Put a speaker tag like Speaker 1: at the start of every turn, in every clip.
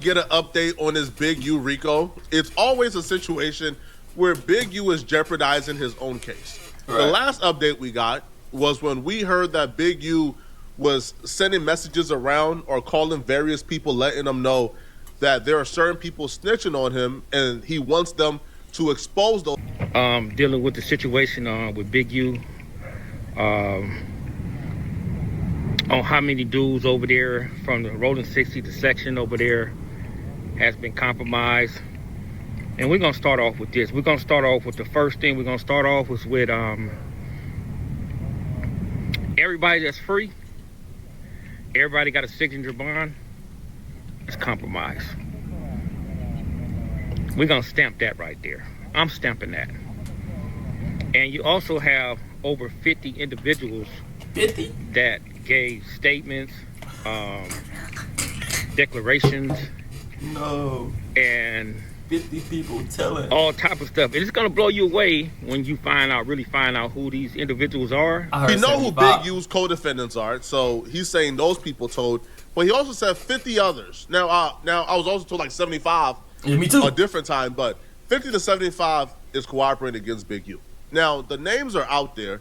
Speaker 1: Get an update on this Big U Rico. It's always a situation where Big U is jeopardizing his own case. Right. The last update we got was when we heard that Big U was sending messages around or calling various people, letting them know that there are certain people snitching on him and he wants them to expose those.
Speaker 2: Dealing with the situation with Big U, on how many dudes over there from the Rolling 60, the section over there, has been compromised. And we're gonna start off with this. We're gonna start off with the first thing we're gonna start off with everybody that's free, everybody got a signature bond, it's compromised. We're gonna stamp that right there. I'm stamping that. And you also have over 50 individuals
Speaker 3: 50
Speaker 2: that gave statements, declarations,
Speaker 3: no,
Speaker 2: and
Speaker 3: 50 people telling
Speaker 2: all type of stuff. It's gonna blow you away when you really find out who these individuals are.
Speaker 1: We know who Big U's co-defendants are, so he's saying those people told, but he also said 50 others. Now I was also told like 75.
Speaker 3: Yeah, me too.
Speaker 1: A different time, but 50 to 75 is cooperating against Big U. Now the names are out there,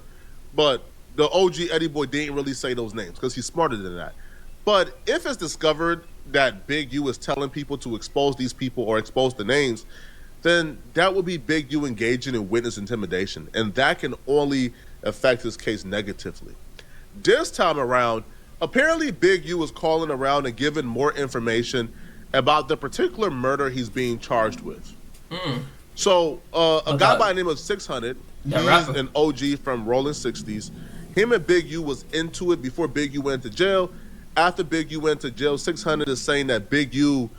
Speaker 1: but the OG Eddie Boy didn't really say those names because he's smarter than that. But if it's discovered that Big U is telling people to expose these people or expose the names, then that would be Big U engaging in witness intimidation, and that can only affect his case negatively. This time around, apparently Big U is calling around and giving more information about the particular murder he's being charged with. So a guy by the name of 600, he's an OG from Rolling 60s. Him and Big U was into it before Big U went to jail. After Big U went to jail, 600 is saying that Big U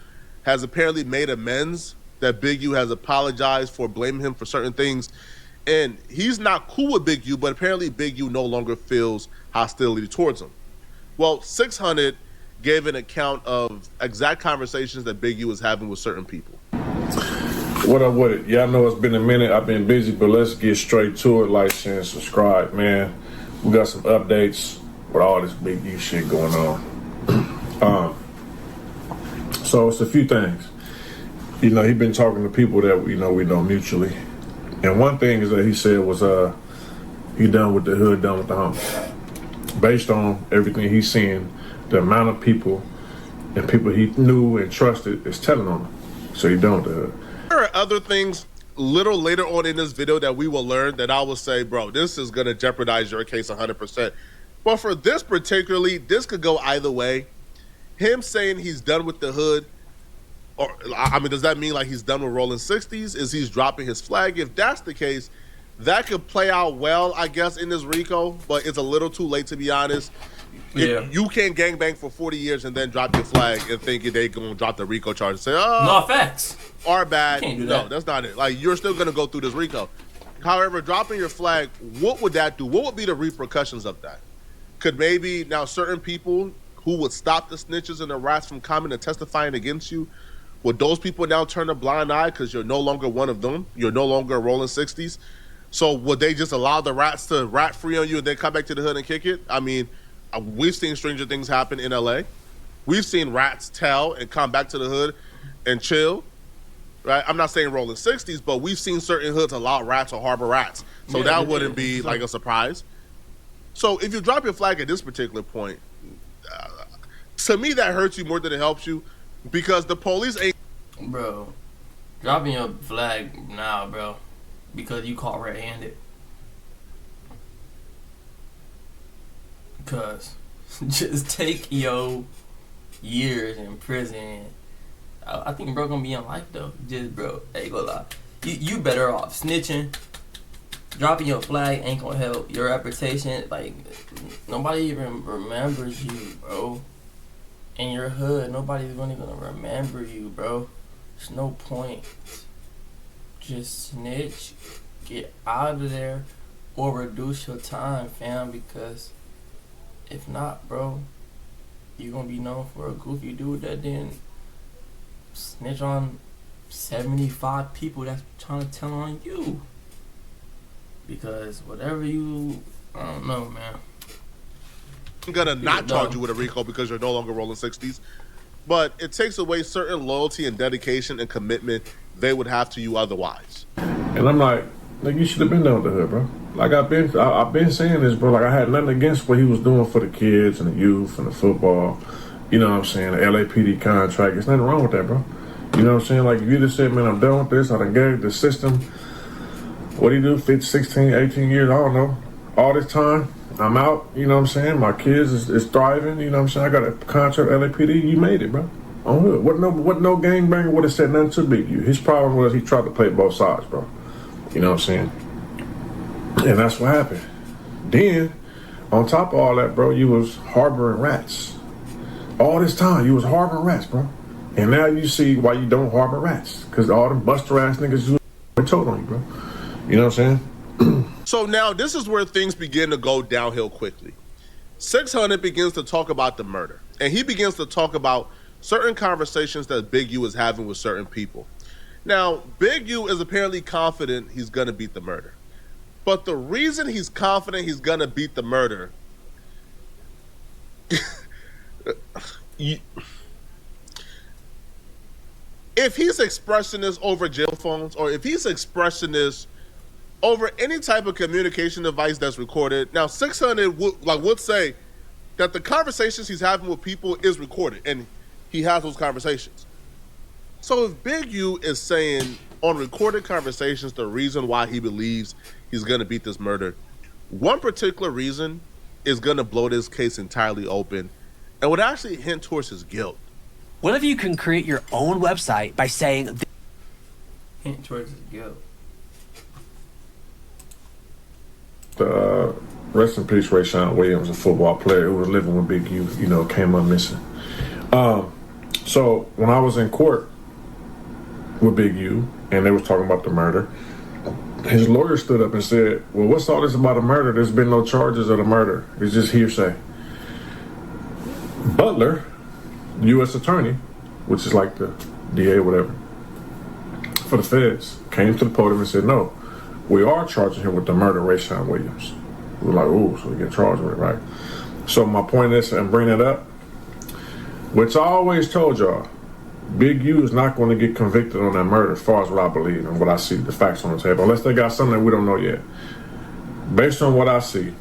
Speaker 1: has apparently made amends, that Big U has apologized for blaming him for certain things. And he's not cool with Big U, but apparently Big U no longer feels hostility towards him. Well, 600 gave an account of exact conversations that Big U was having with certain people.
Speaker 4: What up with it? Y'all know it's been a minute. I've been busy, but let's get straight to it. Like, share, and subscribe, man. We got some updates with all this Big U shit going on. So it's a few things. You know, he been talking to people that we know mutually. And one thing is that he said was he done with the hood, done with the homies. Based on everything he's seeing, the amount of people and people he knew and trusted is telling on him. So he done with the hood.
Speaker 1: There are other things little later on in this video that we will learn that I will say, bro, this is going to jeopardize your case 100%. But for this particularly, this could go either way. Him saying he's done with the hood, or I mean, does that mean like he's done with Rolling 60s? Is he's dropping his flag? If that's the case, that could play out well, I guess, in this RICO, but it's a little too late to be honest. Yeah. You can't gangbang for 40 years and then drop your flag and think they're going to drop the RICO charge and say, oh,
Speaker 3: no facts.
Speaker 1: Our bad. No, that's not it. Like, you're still going to go through this RICO. However, dropping your flag, what would that do? What would be the repercussions of that? Could maybe now certain people who would stop the snitches and the rats from coming and testifying against you, would those people now turn a blind eye because you're no longer one of them? You're no longer Rolling 60s? So would they just allow the rats to rat free on you and then come back to the hood and kick it? I mean, we've seen stranger things happen in LA. We've seen rats tell and come back to the hood and chill. Right? I'm not saying Rolling 60s, but we've seen certain hoods allow rats or harbor rats. So yeah, that wouldn't be like a surprise. So if you drop your flag at this particular point, to me that hurts you more than it helps you because the police ain't...
Speaker 3: Bro, dropping your flag now, bro, because you caught red-handed. Because just take your years in prison. I think bro gonna be in life though. Just bro, hey, go lie. You better off snitching. Dropping your flag ain't gonna help your reputation. Like nobody even remembers you, bro. In your hood, nobody's really gonna remember you, bro. There's no point. Just snitch, get out of there, or reduce your time, fam. Because if not, bro, you're gonna be known for a goofy dude that didn't snitch on 75 people that's trying to tell on you. Because whatever you, I don't know, man.
Speaker 1: I'm gonna not charge you with a RICO because you're no longer Rolling 60s. but it takes away certain loyalty and dedication and commitment they would have to you otherwise.
Speaker 4: And I'm like, you should have been done with the hood, bro. Like I've been saying this, bro. Like I had nothing against what he was doing for the kids and the youth and the football. You know what I'm saying? The LAPD contract. There's nothing wrong with that, bro. You know what I'm saying? Like if you just said, man, I'm done with this. I done gave the system. What do you do? 15, 16, 18 years? I don't know. All this time, I'm out. You know what I'm saying? My kids is thriving. You know what I'm saying? I got a contract with LAPD. You made it, bro. On hood. What no gangbanger would have said nothing to Big U. His problem was he tried to play both sides, bro. You know what I'm saying? And that's what happened. Then, on top of all that, bro, you was harboring rats. All this time, you was harboring rats, bro. And now you see why you don't harbor rats. Because all them buster-ass niggas were told on you, bro. You know what I'm saying?
Speaker 1: So now this is where things begin to go downhill quickly. 600 begins to talk about the murder. And he begins to talk about certain conversations that Big U is having with certain people. Now, Big U is apparently confident he's going to beat the murder. But the reason he's confident he's going to beat the murder... if he's expressing this over jail phones, or if he's expressing this over any type of communication device that's recorded... Now, 600 would say that the conversations he's having with people is recorded, and he has those conversations. So if Big U is saying on recorded conversations the reason why he believes he's going to beat this murder, one particular reason is going to blow this case entirely open and would actually hint towards his guilt.
Speaker 5: What if you can create your own website by saying...
Speaker 3: Hint towards his guilt.
Speaker 4: Rest in peace, Rayshawn Williams, a football player who was living with Big U, came up missing. So when I was in court with Big U and they was talking about the murder, his lawyer stood up and said, well, what's all this about a murder? There's been no charges of the murder. It's just hearsay. Butler, U.S. attorney, which is like the DA or whatever, for the feds, came to the podium and said, no, we are charging him with the murder of Rayshawn Williams. We were like, ooh, so we get charged with it, right? So my point is, and bring it up, which I always told y'all, Big U is not going to get convicted on that murder as far as what I believe and what I see, the facts on the table, unless they got something that we don't know yet. Based on what I see,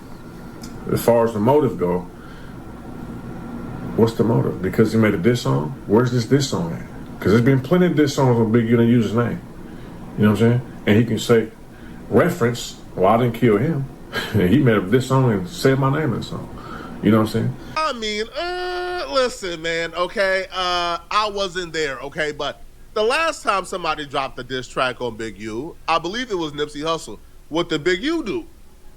Speaker 4: as far as the motive go, what's the motive? Because he made a diss song? Where's this diss song at? Because there's been plenty of diss songs where Big U didn't use his name. You know what I'm saying? And he can say, reference, well, I didn't kill him. He made a diss song and said my name in the song. You know what I'm saying?
Speaker 1: I mean, listen, man, okay? I wasn't there, okay? But the last time somebody dropped a diss track on Big U, I believe it was Nipsey Hussle. What did Big U do?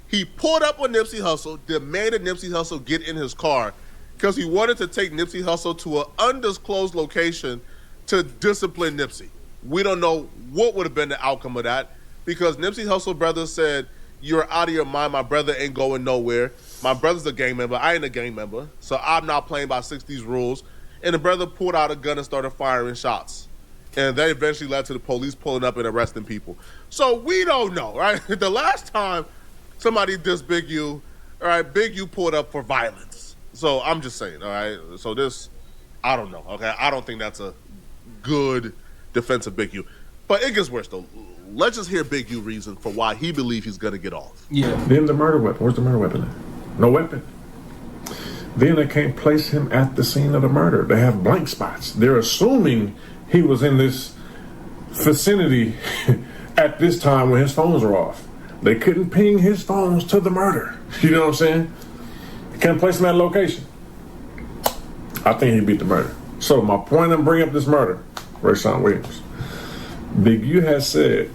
Speaker 1: He pulled up on Nipsey Hussle, demanded Nipsey Hussle get in his car because he wanted to take Nipsey Hussle to an undisclosed location to discipline Nipsey. We don't know what would have been the outcome of that because Nipsey Hussle brother said, you're out of your mind. My brother ain't going nowhere. My brother's a gang member. I ain't a gang member. So I'm not playing by 60s rules. And the brother pulled out a gun and started firing shots. And that eventually led to the police pulling up and arresting people. So we don't know, right? The last time somebody dissed Big U, all right, Big U pulled up for violence. So I'm just saying, all right? So this, I don't know, okay? I don't think that's a good defense of Big U. But it gets worse, though. Let's just hear Big U reason for why he believes he's going to get off.
Speaker 3: Yeah.
Speaker 4: Then the murder weapon. Where's the murder weapon at? No weapon. Then they can't place him at the scene of the murder. They have blank spots. They're assuming he was in this vicinity at this time when his phones are off. They couldn't ping his phones to the murder. You know what I'm saying? They can't place him at a location. I think he beat the murder. So my point in bringing up this murder, Rayshawn Williams, Big U has said,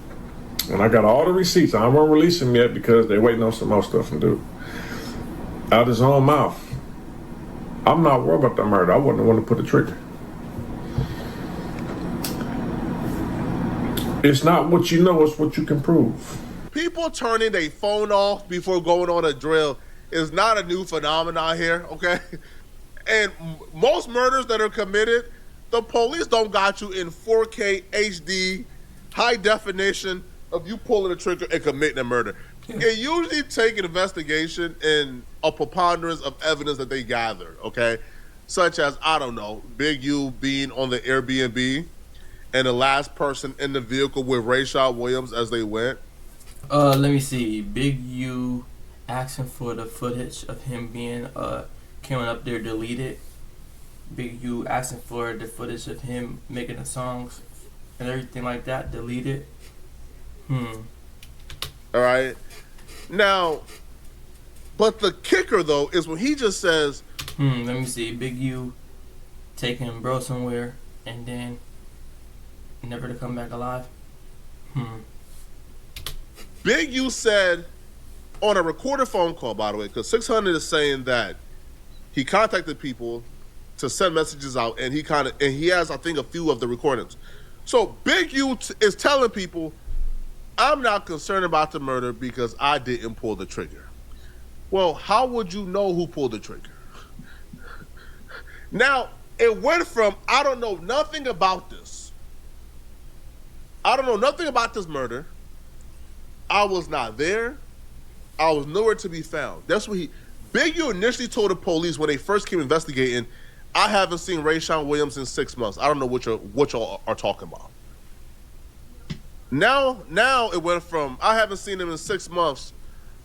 Speaker 4: and I got all the receipts. I won't release them yet because they're waiting on some more stuff from dude. Out his own mouth, I'm not worried about the murder. I wasn't the one to put the trigger. It's not what you know, it's what you can prove.
Speaker 1: People turning their phone off before going on a drill is not a new phenomenon here, okay? And most murders that are committed, the police don't got you in 4K HD, high definition of you pulling the trigger and committing a murder. It usually takes an investigation and a preponderance of evidence that they gather, okay? such as, I don't know, Big U being on the Airbnb and the last person in the vehicle with Rayshad Williams as they went.
Speaker 3: Let me see. Big U asking for the footage of him being coming up there deleted. Big U asking for the footage of him making the songs and everything like that deleted.
Speaker 1: All right. Now, but the kicker though is when he just says,
Speaker 3: Let me see. Big U taking bro somewhere and then never to come back alive.
Speaker 1: Big U said on a recorded phone call, by the way, because 600 is saying that he contacted people to send messages out, and he has, I think, a few of the recordings. So Big U is telling people, I'm not concerned about the murder because I didn't pull the trigger. Well, how would you know who pulled the trigger? Now, it went from, I don't know nothing about this. I don't know nothing about this murder. I was not there. I was nowhere to be found. That's what Big U initially told the police when they first came investigating, I haven't seen Rayshad Williams in 6 months. I don't know what y'all are talking about. Now it went from I haven't seen him in 6 months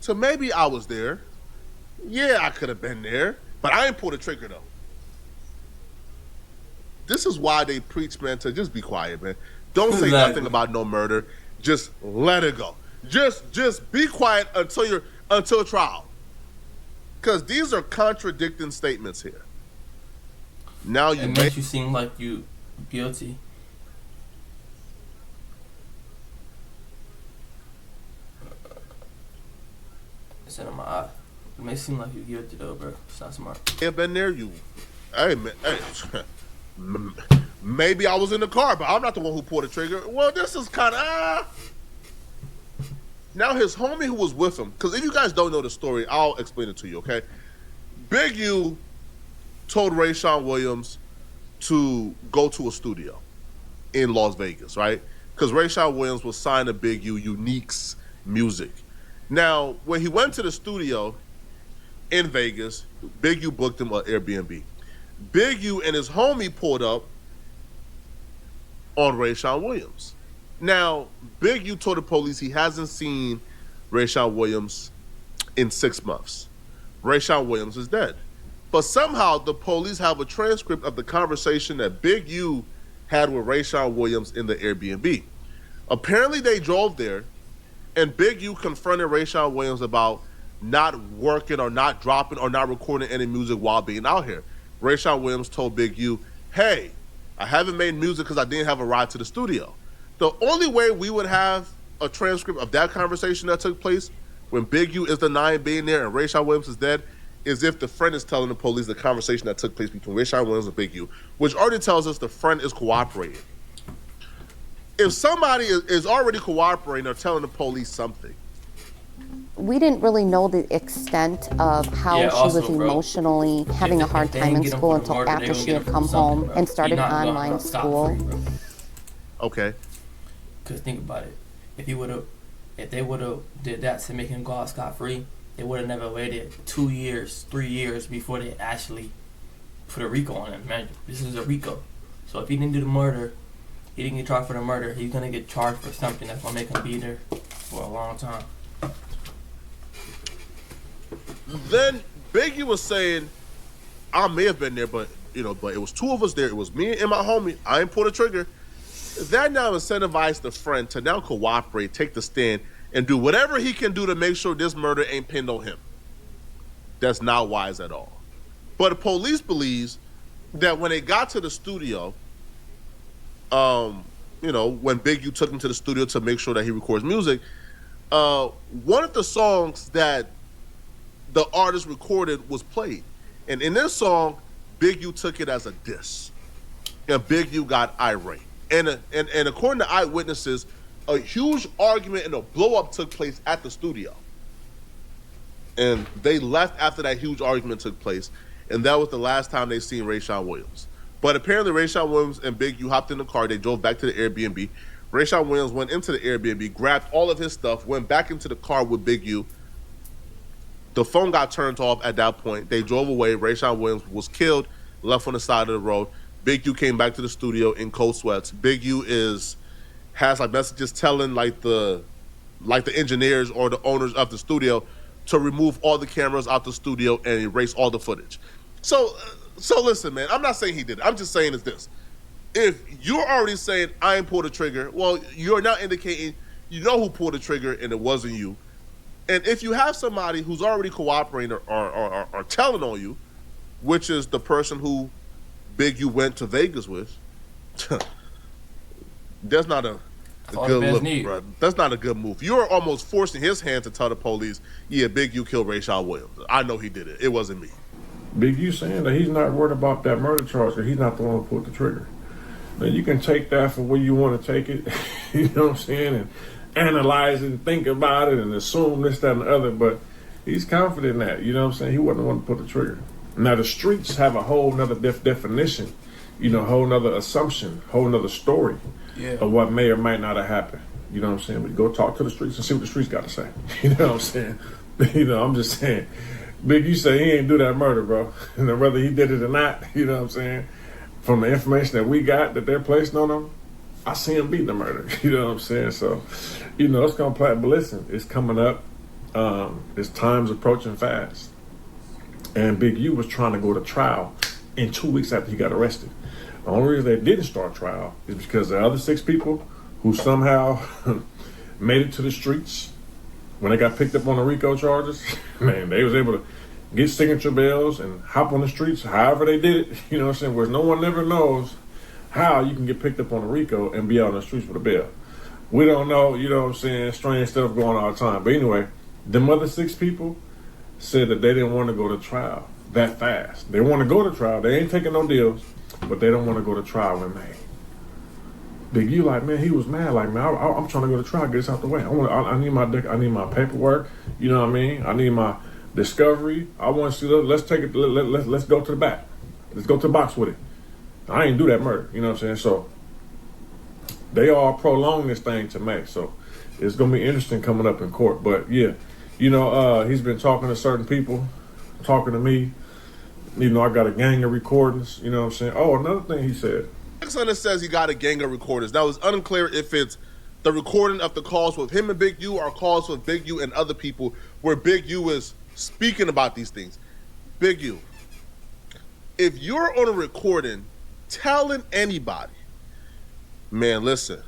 Speaker 1: to maybe I was there. Yeah, I could have been there, but I ain't pulled the trigger though. This is why they preach, man, to just be quiet, man. Don't say nothing about no murder. Just let it go. Just be quiet until trial. Because these are contradicting statements here. Now
Speaker 3: it makes you seem like you guilty. It's in my eye. It may seem like you guilty though, bro. It's not smart.
Speaker 1: I've been there, you. Hey, man. Hey. Maybe I was in the car, but I'm not the one who pulled the trigger. Well, this is kind of Now his homie who was with him, because if you guys don't know the story, I'll explain it to you, okay? Big U told Rayshad Williams to go to a studio in Las Vegas, right? Because Rayshad Williams was signed to Big U, Unique's music. Now, when he went to the studio in Vegas, Big U booked him an Airbnb. Big U and his homie pulled up on Rayshad Williams. Now, Big U told the police he hasn't seen Rayshad Williams in 6 months. Rayshad Williams is dead. But somehow the police have a transcript of the conversation that Big U had with Rayshad Williams in the Airbnb. Apparently they drove there and Big U confronted Rayshad Williams about not working or not dropping or not recording any music while being out here. Rayshad Williams told Big U, hey, I haven't made music because I didn't have a ride to the studio. The only way we would have a transcript of that conversation that took place when Big U is denying being there and Rayshad Williams is dead is if the friend is telling the police the conversation that took place between Rayshad Williams and Big U, which already tells us the friend is cooperating. If somebody is already cooperating or telling the police something,
Speaker 6: we didn't really know the extent of how she was emotionally having a hard time in school until after she had come home and started online school.
Speaker 1: Okay.
Speaker 3: Because think about it. If they would have did that to make him go out scot-free, they would have never waited 2 years, 3 years before they actually put a RICO on him. Man, this is a RICO. So if he didn't do the murder, he didn't get charged for the murder, he's going to get charged for something that's going to make him be there for a long time.
Speaker 1: Then Big U was saying, I may have been there, but it was two of us there. It was me and my homie. I ain't pulled the trigger. That now incentivized the friend to now cooperate, take the stand, and do whatever he can do to make sure this murder ain't pinned on him. That's not wise at all. But the police believes that when they got to the studio, when Big U took him to the studio to make sure that he records music, one of the songs that the artist recorded was played. And in this song, Big U took it as a diss. And Big U got irate. And according to eyewitnesses, a huge argument and a blow-up took place at the studio. And they left after that huge argument took place. And that was the last time they seen Rayshad Williams. But apparently Rayshad Williams and Big U hopped in the car. They drove back to the Airbnb. Rayshad Williams went into the Airbnb, grabbed all of his stuff, went back into the car with Big U. The phone got turned off at that point. They drove away. Rayshad Williams was killed. left on the side of the road. Big U came back to the studio in cold sweats. Big U has like messages telling like the engineers or the owners of the studio to remove all the cameras out the studio and erase all the footage. So listen, man, I'm not saying he did it. I'm just saying it's this. If you're already saying I ain't pulled the trigger, well, you're now indicating you know who pulled the trigger and it wasn't you. And if you have somebody who's already cooperating or telling on you, which is the person who Big U went to Vegas with, that's not a good look, bro. That's not a good move. You're almost forcing his hand to tell the police, yeah, Big U killed Rayshard Williams. I know he did it. It wasn't me.
Speaker 4: Big U saying that he's not worried about that murder charge because he's not the one who pulled the trigger. Now, you can take that for where you want to take it, you know what I'm saying, and analyze it and think about it and assume this, that, and the other, but he's confident in that, you know what I'm saying? He wasn't the one to pull the trigger. Now, the streets have a whole nother definition, you know, whole nother assumption, whole nother story of what may or might not have happened. You know what I'm saying? But go talk to the streets and see what the streets got to say. You know what I'm saying? You know, I'm just saying, Big U say he ain't do that murder, bro. And whether he did it or not, you know what I'm saying? From the information that we got that they're placing on him, I see him beating the murder. You know what I'm saying? So, you know, it's gonna play. But listen, it's coming up. His time's approaching fast. And Big U was trying to go to trial in 2 weeks after he got arrested. The only reason they didn't start trial is because the other 6 people who somehow made it to the streets when they got picked up on the RICO charges, man, they was able to get signature bills and hop on the streets however they did it, you know what I'm saying, where no one ever knows how you can get picked up on a RICO and be out on the streets with a bail. We don't know, you know what I'm saying, strange stuff going on all the time. But anyway, them other 6 people said that they didn't want to go to trial that fast. They want to go to trial. They ain't taking no deals, but they don't want to go to trial in May. Big U like, man, he was mad. Like, man, I'm trying to go to trial, get this out the way. I need my paperwork. You know what I mean? I need my discovery. I want to see. Let's take it. Let's go to the back. Let's go to the box with it. I ain't do that murder. You know what I'm saying? So they all prolong this thing to May. So it's gonna be interesting coming up in court. But yeah, you know, he's been talking to certain people, talking to me. You know, I got a gang of recordings. You know what I'm saying? Oh, another thing he said.
Speaker 1: Hunter says he got a gang of recorders. Now, it's unclear if it's the recording of the calls with him and Big U or calls with Big U and other people where Big U is speaking about these things. Big U, if you're on a recording telling anybody, man, listen,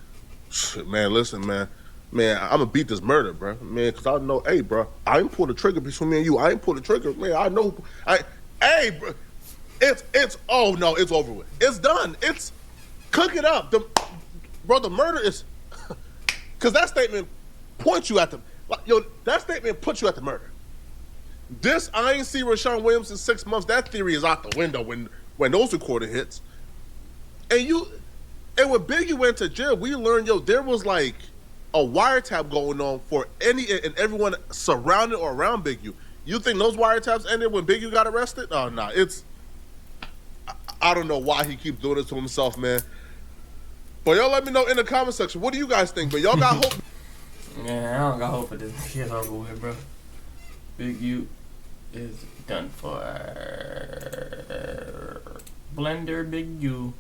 Speaker 1: man, I'm gonna beat this murder, bro, man, because I know, hey, bro, I ain't pulled the trigger between me and you. I ain't pulled the trigger, man. I know, hey, bro, it's oh no, it's over with. It's done. It's cook it up, the murder is, because that statement points you at the, that statement puts you at the murder. This, I ain't see Rashawn Williams in 6 months. That theory is out the window when those recording hits. And when Big U went to jail, we learned, there was like a wiretap going on for any and everyone surrounding or around Big U. You think those wiretaps ended when Big U got arrested? Oh, no, I don't know why he keeps doing this to himself, man. But y'all let me know in the comment section. What do you guys think? But y'all got hope.
Speaker 3: Man, I don't got hope for this. Get over with, bro. Big U is done for. Blender Big U.